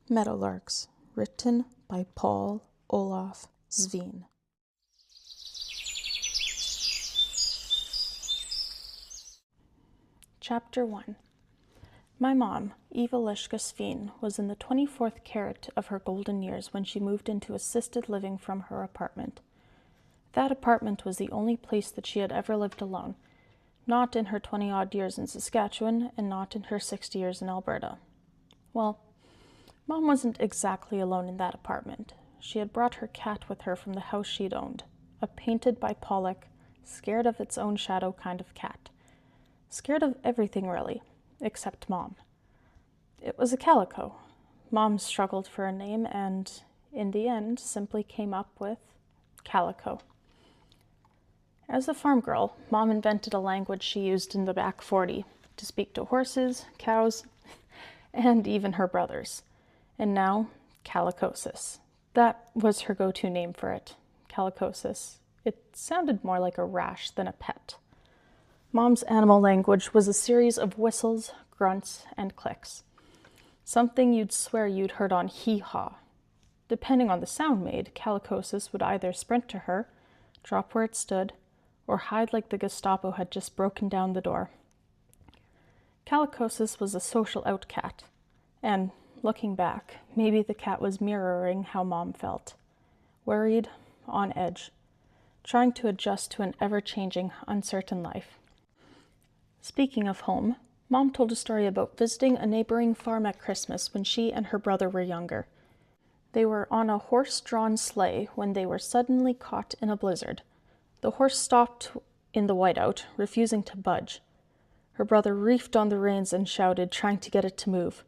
Meadowlarks, written by Paul Olaf Sveen. Chapter 1. My mom, EVA LISCHKA Sveen, was in the 24th carat of her golden years when she moved into assisted living from her apartment. That apartment was the only place that she had ever lived alone, not in her 20-odd years in Saskatchewan and not in her 60 years in Alberta. Well, Mom wasn't exactly alone in that apartment. She had brought her cat with her from the house she'd owned, a painted by Pollock, scared of its own shadow kind of cat. Scared of everything, really, except Mom. It was a calico. Mom struggled for a name and, in the end, simply came up with calico. As a farm girl, Mom invented a language she used in the back 40 to speak to horses, cows, and even her brothers. And now, calicosis. That was her go-to name for it, calicosis. It sounded more like a rash than a pet. Mom's animal language was a series of whistles, grunts, and clicks. Something you'd swear you'd heard on hee-haw. Depending on the sound made, calicosis would either sprint to her, drop where it stood, or hide like the Gestapo had just broken down the door. Calicosis was a social outcat, and looking back, maybe the cat was mirroring how Mom felt. Worried, on edge, trying to adjust to an ever-changing, uncertain life. Speaking of home, Mom told a story about visiting a neighboring farm at Christmas when she and her brother were younger. They were on a horse-drawn sleigh when they were suddenly caught in a blizzard. The horse stopped in the whiteout, refusing to budge. Her brother reefed on the reins and shouted, trying to get it to move.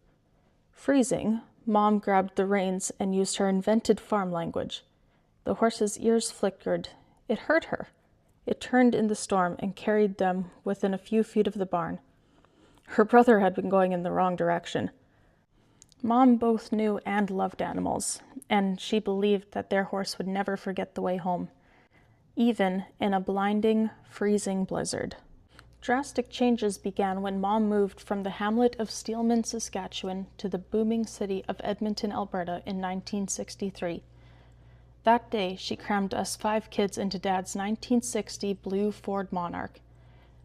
Freezing, Mom grabbed the reins and used her invented farm language. The horse's ears flickered. It hurt her. It turned in the storm and carried them within a few feet of the barn. Her brother had been going in the wrong direction. Mom both knew and loved animals, and she believed that their horse would never forget the way home, even in a blinding, freezing blizzard. Drastic changes began when Mom moved from the hamlet of Steelman, Saskatchewan to the booming city of Edmonton, Alberta in 1963. That day, she crammed us 5 kids into Dad's 1960 blue Ford Monarch.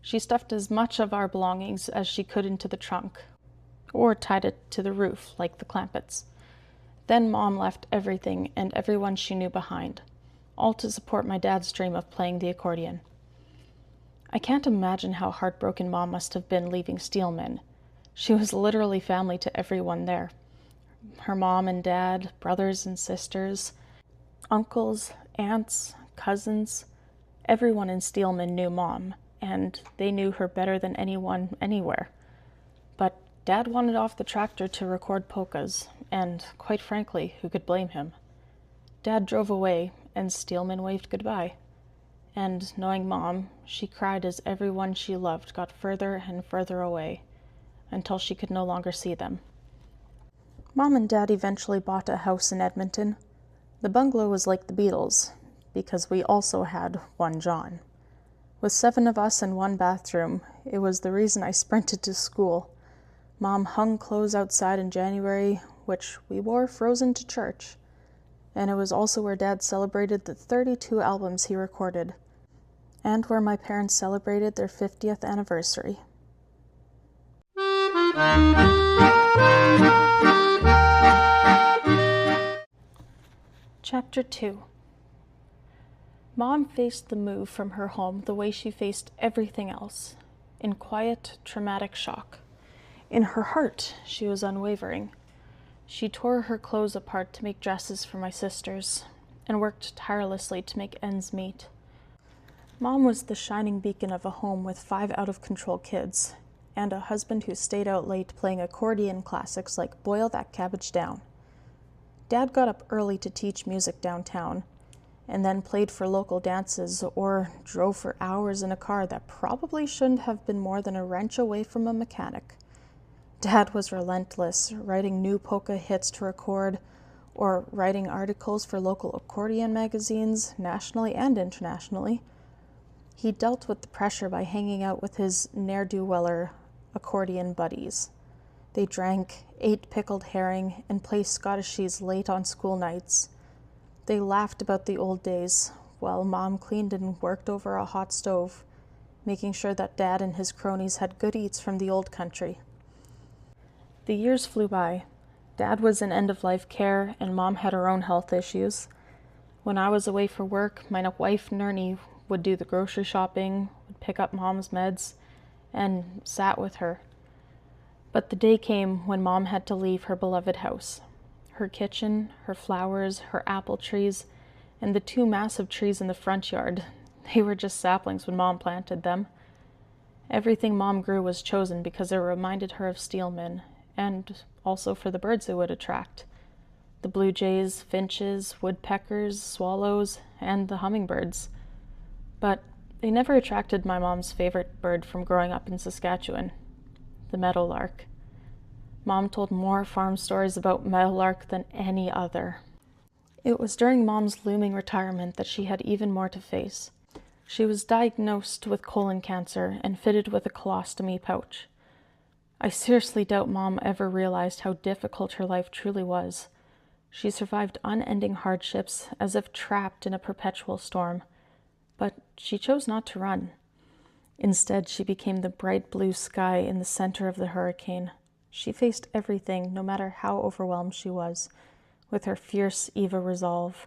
She stuffed as much of our belongings as she could into the trunk, or tied it to the roof like the Clampetts. Then Mom left everything and everyone she knew behind, all to support my dad's dream of playing the accordion. I can't imagine how heartbroken Mom must have been leaving Steelman. She was literally family to everyone there. Her mom and dad, brothers and sisters, uncles, aunts, cousins. Everyone in Steelman knew Mom, and they knew her better than anyone anywhere. But Dad wanted off the tractor to record polkas, and quite frankly, who could blame him? Dad drove away, and Steelman waved goodbye. And knowing Mom, she cried as everyone she loved got further and further away, until she could no longer see them. Mom and Dad eventually bought a house in Edmonton. The bungalow was like the Beatles, because we also had one John. With 7 of us and 1 bathroom, it was the reason I sprinted to school. Mom hung clothes outside in January, which we wore frozen to church. And it was also where Dad celebrated the 32 albums he recorded, and where my parents celebrated their 50th anniversary. Chapter 2. Mom faced the move from her home the way she faced everything else, in quiet, traumatic shock. In her heart, she was unwavering. She tore her clothes apart to make dresses for my sisters, and worked tirelessly to make ends meet. Mom was the shining beacon of a home with 5 out-of-control kids, and a husband who stayed out late playing accordion classics like Boil That Cabbage Down. Dad got up early to teach music downtown, and then played for local dances or drove for hours in a car that probably shouldn't have been more than a wrench away from a mechanic. Dad was relentless, writing new polka hits to record, or writing articles for local accordion magazines, nationally and internationally. He dealt with the pressure by hanging out with his ne'er-do-weller accordion buddies. They drank, ate pickled herring, and played Scottishies late on school nights. They laughed about the old days, while Mom cleaned and worked over a hot stove, making sure that Dad and his cronies had good eats from the old country. The years flew by. Dad was in end-of-life care, and Mom had her own health issues. When I was away for work, my wife, Nernie, would do the grocery shopping, would pick up Mom's meds, and sat with her. But the day came when Mom had to leave her beloved house. Her kitchen, her flowers, her apple trees, and the 2 massive trees in the front yard. They were just saplings when Mom planted them. Everything Mom grew was chosen because it reminded her of Steelman, and also for the birds it would attract. The blue jays, finches, woodpeckers, swallows, and the hummingbirds. But they never attracted my mom's favorite bird from growing up in Saskatchewan, the meadowlark. Mom told more farm stories about meadowlark than any other. It was during Mom's looming retirement that she had even more to face. She was diagnosed with colon cancer and fitted with a colostomy pouch. I seriously doubt Mom ever realized how difficult her life truly was. She survived unending hardships as if trapped in a perpetual storm, but she chose not to run. Instead, she became the bright blue sky in the center of the hurricane. She faced everything, no matter how overwhelmed she was, with her fierce EVA resolve.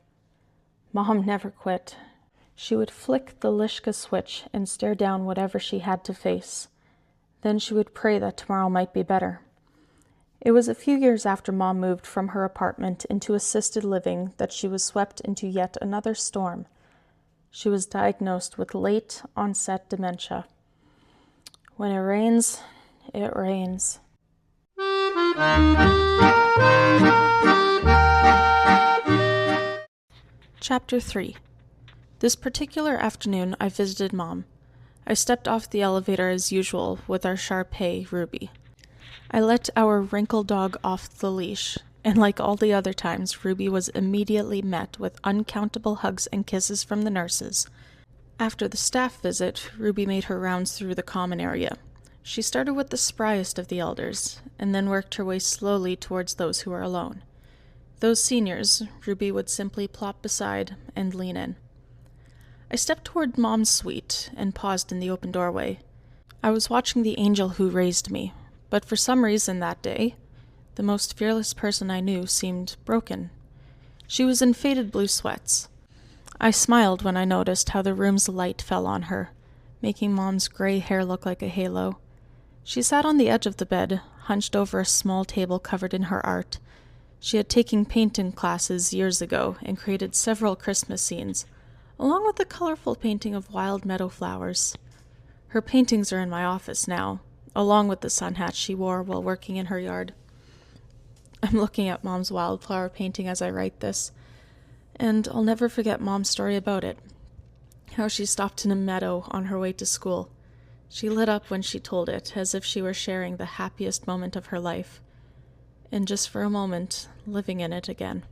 Mom never quit. She would flick the LISCKA switch and stare down whatever she had to face. Then she would pray that tomorrow might be better. It was a few years after Mom moved from her apartment into assisted living that she was swept into yet another storm. She was diagnosed with late-onset dementia. When it rains, it rains. Chapter 3. This particular afternoon, I visited Mom. I stepped off the elevator as usual with our Shar-Pei, Ruby. I let our wrinkled dog off the leash, and like all the other times, Ruby was immediately met with uncountable hugs and kisses from the nurses. After the staff visit, Ruby made her rounds through the common area. She started with the spryest of the elders, and then worked her way slowly towards those who were alone. Those seniors, Ruby would simply plop beside and lean in. I stepped toward Mom's suite and paused in the open doorway. I was watching the angel who raised me, but for some reason that day, the most fearless person I knew seemed broken. She was in faded blue sweats. I smiled when I noticed how the room's light fell on her, making Mom's gray hair look like a halo. She sat on the edge of the bed, hunched over a small table covered in her art. She had taken painting classes years ago and created several Christmas scenes, along with a colorful painting of wild meadow flowers. Her paintings are in my office now, along with the sun hat she wore while working in her yard. I'm looking at Mom's wildflower painting as I write this, and I'll never forget Mom's story about it. How she stopped in a meadow on her way to school. She lit up when she told it, as if she were sharing the happiest moment of her life, and just for a moment, living in it again.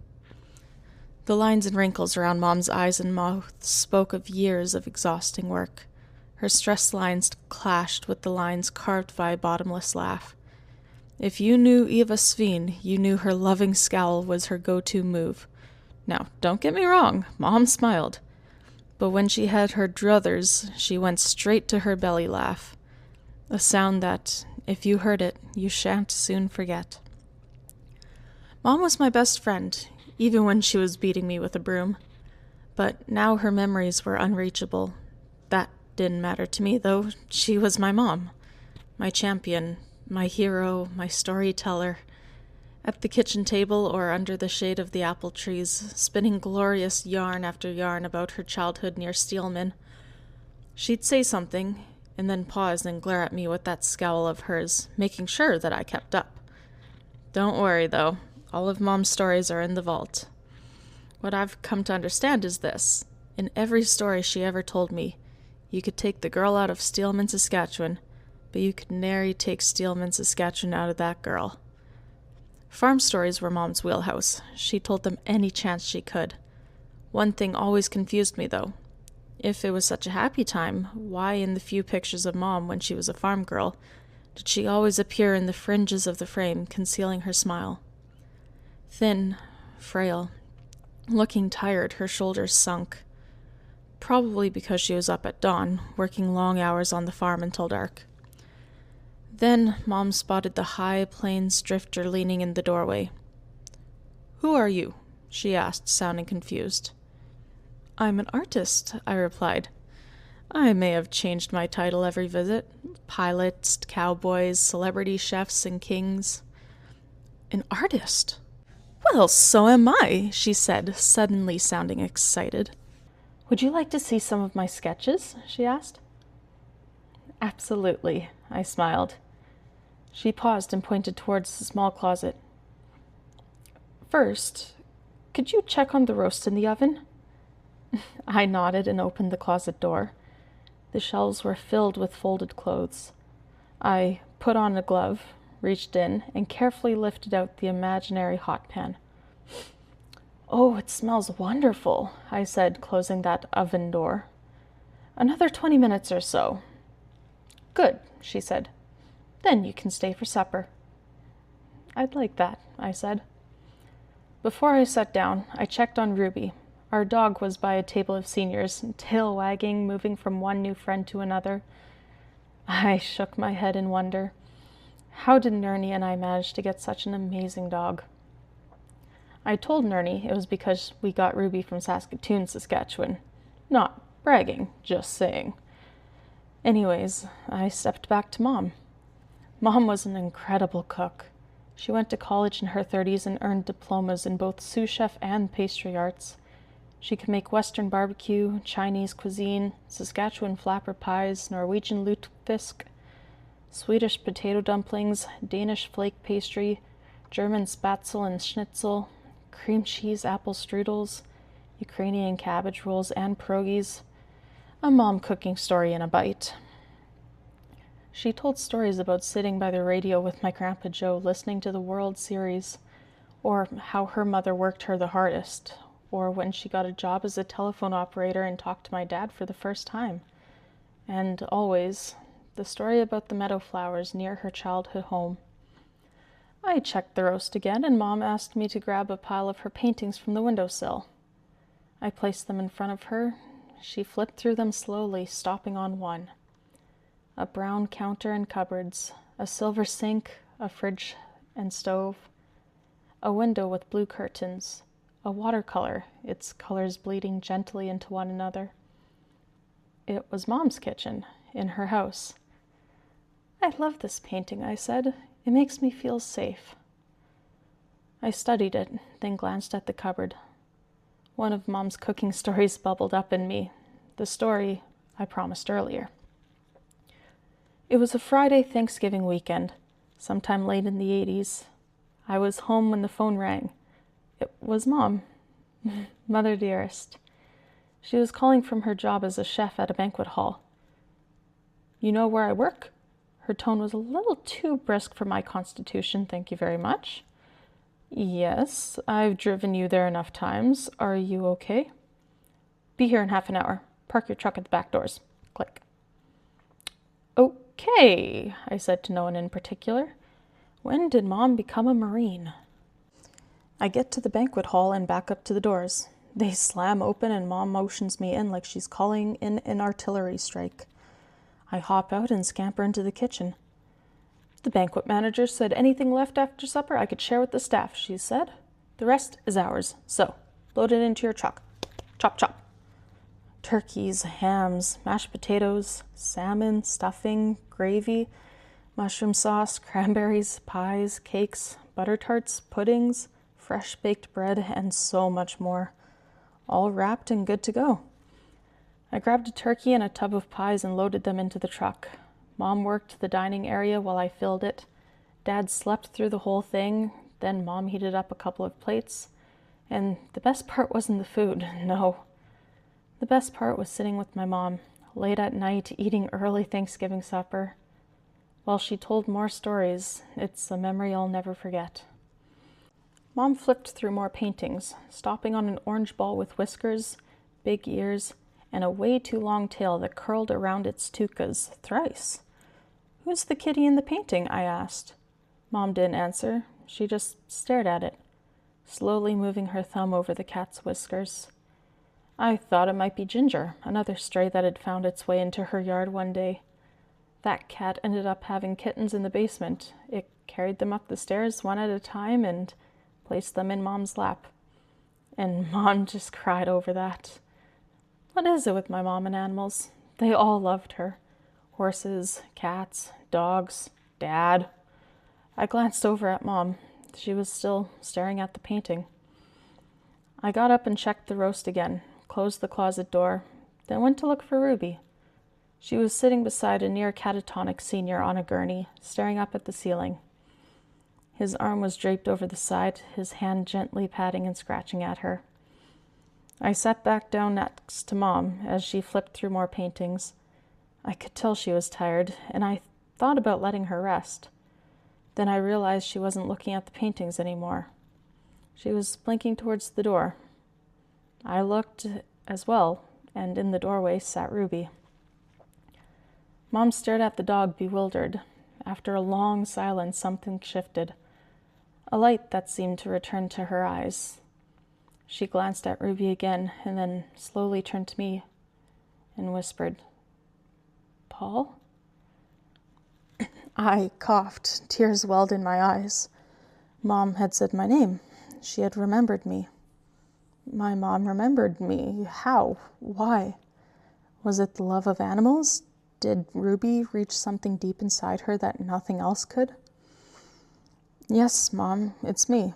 The lines and wrinkles around Mom's eyes and mouth spoke of years of exhausting work. Her stressed lines clashed with the lines carved by a bottomless laugh. If you knew EVA Sveen, you knew her loving scowl was her go-to move. Now, don't get me wrong, Mom smiled. But when she had her druthers, she went straight to her belly laugh. A sound that, if you heard it, you shan't soon forget. Mom was my best friend, even when she was beating me with a broom. But now her memories were unreachable. That didn't matter to me, though. She was my mom, my champion, my hero, my storyteller. At the kitchen table or under the shade of the apple trees, spinning glorious yarn after yarn about her childhood near Steelman. She'd say something, and then pause and glare at me with that scowl of hers, making sure that I kept up. Don't worry, though. All of Mom's stories are in the vault. What I've come to understand is this. In every story she ever told me, you could take the girl out of Steelman, Saskatchewan, but you could nary take Steelman, Saskatchewan out of that girl. Farm stories were Mom's wheelhouse. She told them any chance she could. One thing always confused me, though. If it was such a happy time, why in the few pictures of Mom when she was a farm girl, did she always appear in the fringes of the frame, concealing her smile. Thin, frail, looking tired, her shoulders sunk. Probably because she was up at dawn, working long hours on the farm until dark. Then Mom spotted the high plains drifter leaning in the doorway. "Who are you?" she asked, sounding confused. "I'm an artist," I replied. I may have changed my title every visit. Pilots, cowboys, celebrity chefs, and kings. An artist? "Well, so am I," she said, suddenly sounding excited. "Would you like to see some of my sketches?" she asked. "Absolutely," I smiled. She paused and pointed towards the small closet. "First, could you check on the roast in the oven?" I nodded and opened the closet door. The shelves were filled with folded clothes. I put on a glove, reached in, and carefully lifted out the imaginary hot pan. "Oh, it smells wonderful," I said, closing that oven door. "Another 20 minutes or so." "Good," she said. "Then you can stay for supper." "I'd like that," I said. Before I sat down, I checked on Ruby. Our dog was by a table of seniors, tail wagging, moving from one new friend to another. I shook my head in wonder. How did Nerney and I manage to get such an amazing dog? I told Nerney it was because we got Ruby from Saskatoon, Saskatchewan. Not bragging, just saying. Anyways, I stepped back to Mom. Mom was an incredible cook. She went to college in her 30s and earned diplomas in both sous chef and pastry arts. She could make Western barbecue, Chinese cuisine, Saskatchewan flapper pies, Norwegian lutefisk, Swedish potato dumplings, Danish flake pastry, German spätzle and schnitzel, cream cheese apple strudels, Ukrainian cabbage rolls, and pierogies. A mom cooking story in a bite. She told stories about sitting by the radio with my Grandpa Joe listening to the World Series, or how her mother worked her the hardest, or when she got a job as a telephone operator and talked to my dad for the first time. And always, the story about the meadow flowers near her childhood home. I checked the roast again, and Mom asked me to grab a pile of her paintings from the windowsill. I placed them in front of her. She flipped through them slowly, stopping on one. A brown counter and cupboards, a silver sink, a fridge and stove, a window with blue curtains, a watercolor, its colors bleeding gently into one another. It was Mom's kitchen, in her house. "I love this painting," I said. "It makes me feel safe." I studied it, then glanced at the cupboard. One of Mom's cooking stories bubbled up in me, the story I promised earlier. It was a Friday Thanksgiving weekend, sometime late in the 80s. I was home when the phone rang. It was Mom, Mother dearest. She was calling from her job as a chef at a banquet hall. "You know where I work?" Her tone was a little too brisk for my constitution, thank you very much. "Yes, I've driven you there enough times. Are you okay?" "Be here in half an hour. Park your truck at the back doors." Click. "Okay," I said to no one in particular. When did Mom become a Marine? I get to the banquet hall and back up to the doors. They slam open and Mom motions me in like she's calling in an artillery strike. I hop out and scamper into the kitchen. "The banquet manager said anything left after supper I could share with the staff," she said. "The rest is ours, so load it into your truck. Chop, chop." Turkeys, hams, mashed potatoes, salmon, stuffing, gravy, mushroom sauce, cranberries, pies, cakes, butter tarts, puddings, fresh baked bread, and so much more. All wrapped and good to go. I grabbed a turkey and a tub of pies and loaded them into the truck. Mom worked the dining area while I filled it. Dad slept through the whole thing. Then Mom heated up a couple of plates. And the best part wasn't the food, no. The best part was sitting with my mom, late at night, eating early Thanksgiving supper. While she told more stories, it's a memory I'll never forget. Mom flipped through more paintings, stopping on an orange ball with whiskers, big ears, and a way too long tail that curled around its tukas thrice. "Who's the kitty in the painting?" I asked. Mom didn't answer. She just stared at it, slowly moving her thumb over the cat's whiskers. I thought it might be Ginger, another stray that had found its way into her yard one day. That cat ended up having kittens in the basement. It carried them up the stairs one at a time and placed them in Mom's lap. And Mom just cried over that. What is it with my mom and animals? They all loved her. Horses, cats, dogs, Dad. I glanced over at Mom. She was still staring at the painting. I got up and checked the roast again, closed the closet door, then went to look for Ruby. She was sitting beside a near catatonic senior on a gurney, staring up at the ceiling. His arm was draped over the side, his hand gently patting and scratching at her. I sat back down next to Mom as she flipped through more paintings. I could tell she was tired, and I thought about letting her rest. Then I realized she wasn't looking at the paintings anymore. She was blinking towards the door. I looked as well, and in the doorway sat Ruby. Mom stared at the dog, bewildered. After a long silence, something shifted. A light that seemed to return to her eyes. She glanced at Ruby again, and then slowly turned to me and whispered, "Paul?" I coughed. Tears welled in my eyes. Mom had said my name. She had remembered me. My mom remembered me. How? Why? Was it the love of animals? Did Ruby reach something deep inside her that nothing else could? "Yes, Mom, it's me,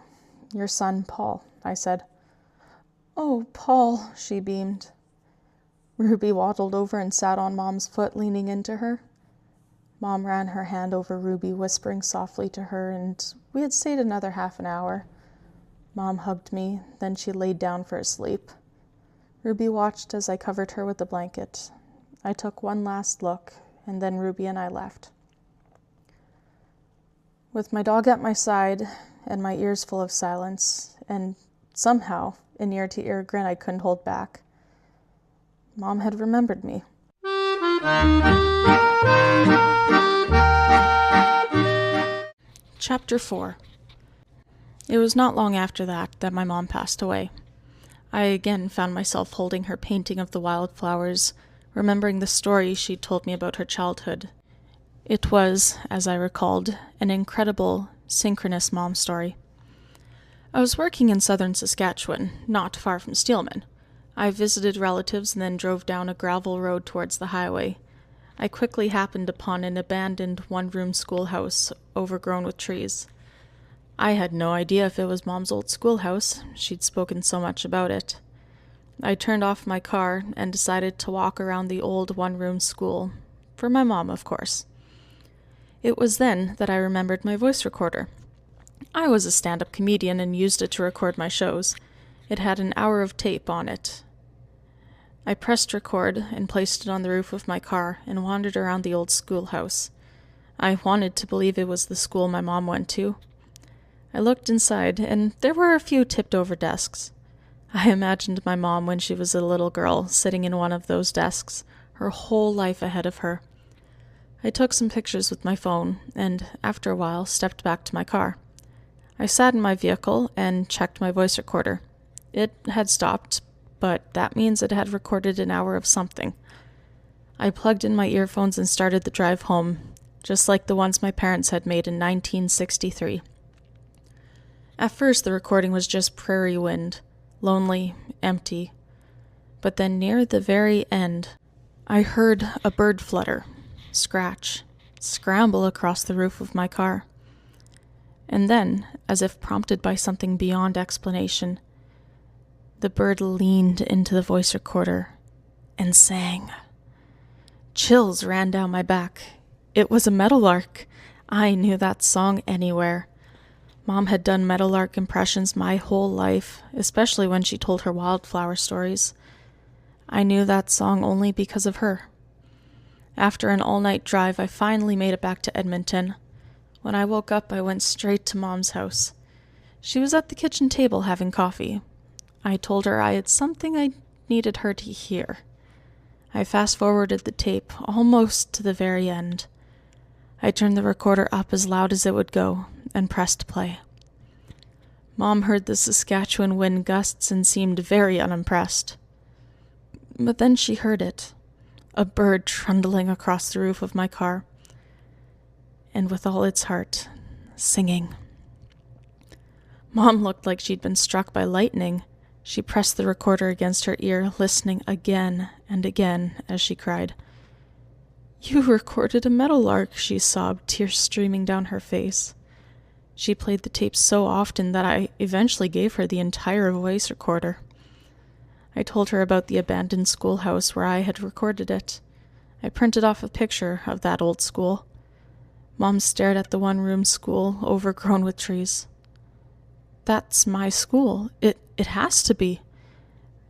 your son, Paul," I said. "Oh, Paul," she beamed. Ruby waddled over and sat on Mom's foot, leaning into her. Mom ran her hand over Ruby, whispering softly to her, and we had stayed another half an hour. Mom hugged me, then she laid down for a sleep. Ruby watched as I covered her with a blanket. I took one last look, and then Ruby and I left. With my dog at my side and my ears full of silence, and somehow an ear-to-ear grin I couldn't hold back, Mom had remembered me. Chapter 4. It was not long after that my mom passed away. I again found myself holding her painting of the wildflowers, remembering the story she'd told me about her childhood. It was, as I recalled, an incredible, synchronous mom story. I was working in southern Saskatchewan, not far from Steelman. I visited relatives and then drove down a gravel road towards the highway. I quickly happened upon an abandoned one-room schoolhouse overgrown with trees. I had no idea if it was Mom's old schoolhouse. She'd spoken so much about it. I turned off my car and decided to walk around the old one-room school. For my mom, of course. It was then that I remembered my voice recorder. I was a stand-up comedian and used it to record my shows. It had an hour of tape on it. I pressed record and placed it on the roof of my car and wandered around the old schoolhouse. I wanted to believe it was the school my mom went to. I looked inside, and there were a few tipped-over desks. I imagined my mom when she was a little girl, sitting in one of those desks, her whole life ahead of her. I took some pictures with my phone, and after a while stepped back to my car. I sat in my vehicle and checked my voice recorder. It had stopped, but that means it had recorded an hour of something. I plugged in my earphones and started the drive home, just like the ones my parents had made in 1963. At first, the recording was just prairie wind, lonely, empty. But then near the very end, I heard a bird flutter, scratch, scramble across the roof of my car. And then, as if prompted by something beyond explanation, the bird leaned into the voice recorder and sang. Chills ran down my back. It was a meadowlark. I knew that song anywhere. Mom had done meadowlark impressions my whole life, especially when she told her wildflower stories. I knew that song only because of her. After an all-night drive, I finally made it back to Edmonton. When I woke up, I went straight to Mom's house. She was at the kitchen table having coffee. I told her I had something I needed her to hear. I fast-forwarded the tape almost to the very end. I turned the recorder up as loud as it would go and pressed play. Mom heard the Saskatchewan wind gusts and seemed very unimpressed. But then she heard it, a bird trundling across the roof of my car, and with all its heart, singing. Mom looked like she'd been struck by lightning. She pressed the recorder against her ear, listening again and again as she cried. "You recorded a meadowlark," she sobbed, tears streaming down her face. She played the tape so often that I eventually gave her the entire voice recorder. I told her about the abandoned schoolhouse where I had recorded it. I printed off a picture of that old school. Mom stared at the one-room school, overgrown with trees. "That's my school. It has to be.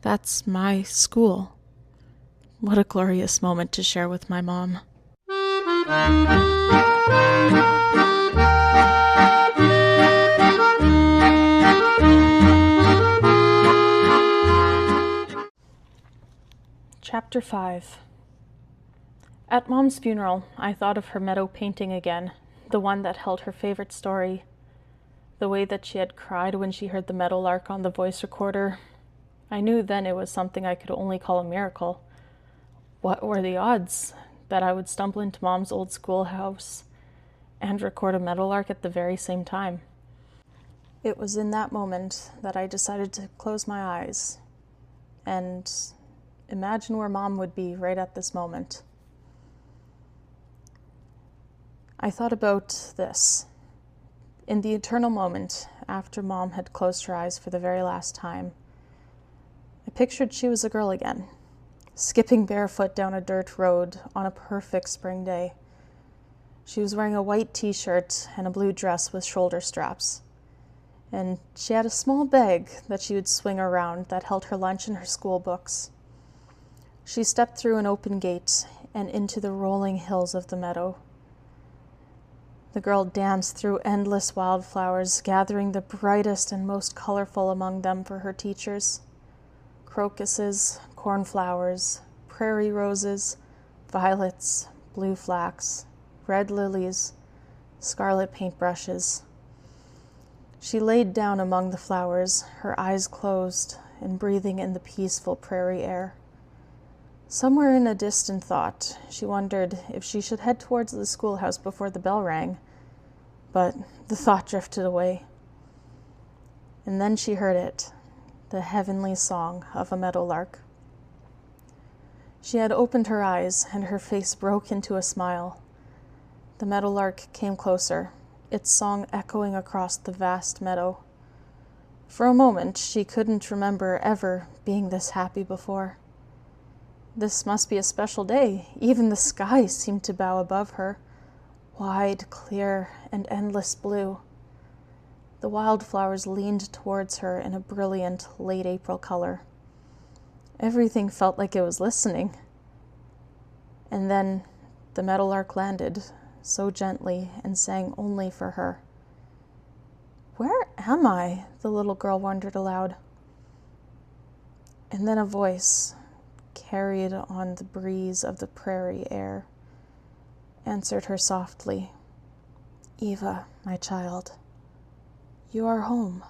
That's my school." What a glorious moment to share with my mom. Chapter 5. At Mom's funeral, I thought of her meadow painting again, the one that held her favorite story. The way that she had cried when she heard the meadowlark on the voice recorder. I knew then it was something I could only call a miracle. What were the odds that I would stumble into Mom's old schoolhouse and record a meadowlark at the very same time? It was in that moment that I decided to close my eyes and imagine where Mom would be right at this moment. I thought about this. In the eternal moment, after Mom had closed her eyes for the very last time, I pictured she was a girl again, skipping barefoot down a dirt road on a perfect spring day. She was wearing a white t-shirt and a blue dress with shoulder straps, and she had a small bag that she would swing around that held her lunch and her school books. She stepped through an open gate and into the rolling hills of the meadow. The girl danced through endless wildflowers, gathering the brightest and most colorful among them for her teachers. Crocuses, cornflowers, prairie roses, violets, blue flax, red lilies, scarlet paintbrushes. She laid down among the flowers, her eyes closed and breathing in the peaceful prairie air. Somewhere in a distant thought, she wondered if she should head towards the schoolhouse before the bell rang, but the thought drifted away. And then she heard it, the heavenly song of a meadowlark. She had opened her eyes, and her face broke into a smile. The meadowlark came closer, its song echoing across the vast meadow. For a moment, she couldn't remember ever being this happy before. This must be a special day. Even the sky seemed to bow above her, wide, clear, and endless blue. The wildflowers leaned towards her in a brilliant late April color. Everything felt like it was listening. And then the meadowlark landed, so gently, and sang only for her. "Where am I?" the little girl wondered aloud. And then a voice, carried on the breeze of the prairie air, answered her softly, "Eva, my child, you are home."